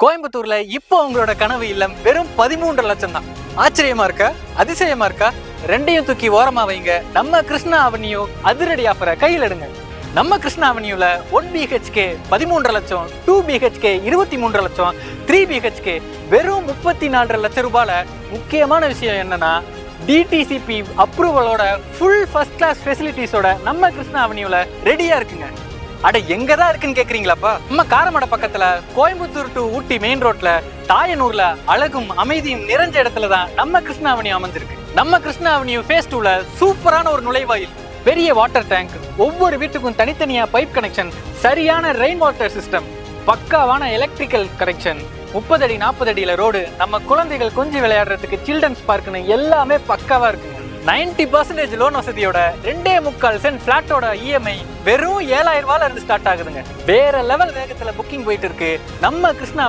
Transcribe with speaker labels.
Speaker 1: கோயம்புத்தூர்ல இப்போ உங்களோட கனவு இல்லம் வெறும் 13 லட்சம் தான். ஆச்சரியமா இருக்கா? அதிசயமா இருக்கா? ரெண்டையும் தூக்கி ஓரமா வைங்க. நம்ம கிருஷ்ணா அவென்யூ அதிரடி ஆஃபரை கையில் எடுங்க. நம்ம கிருஷ்ணா அவென்யூல 1 BHK 13 லட்சம், 2 BHK 23 லட்சம், 3 BHK வெறும் 34 லட்சம் ரூபாயில. முக்கியமான விஷயம் என்னன்னா, டிடிசிபி அப்ரூவலோட ஃபுல் ஃபர்ஸ்ட் கிளாஸ் ஃபெசிலிட்டிஸோட நம்ம கிருஷ்ணா அவென்யூல ரெடியா இருக்குங்க. அட எங்க தான் இருக்குன்னு கேக்குறீங்களாப்பா? நம்ம காரமடை பக்கத்துல கோயம்புத்தூர் டு ஊட்டி மெயின் ரோட்ல தாயனூர்ல அழகும் அமைதியும் நிறைஞ்ச இடத்துல தான் நம்ம கிருஷ்ணா அவென்யூ அமைஞ்சிருக்கு. நம்ம கிருஷ்ணா அவென்யூ ஃபேஸ் 2ல சூப்பரான ஒரு நுழைவாயில், பெரிய வாட்டர் டேங்க், ஒவ்வொரு வீட்டுக்கும் தனித்தனியா பைப் கனெக்ஷன், சரியான ரெயின் வாட்டர் சிஸ்டம், பக்காவான எலக்ட்ரிக்கல் கனெக்ஷன், 30 அடி 40 அடியில ரோடு, நம்ம குழந்தைகள் கொஞ்சம் விளையாடுறதுக்கு சில்ட்ரன்ஸ் பார்க்னு எல்லாமே பக்காவா இருக்குங்க. 90% லோன் வசதியோட 2.25 சென்ட் பிளாட்டோட இஎம்ஐ வெறும் 7,000 ரூபாயில இருந்து ஸ்டார்ட் ஆகுதுங்க. வேற லெவல் வேகத்துல புக்கிங் போயிட்டு இருக்கு நம்ம கிருஷ்ணா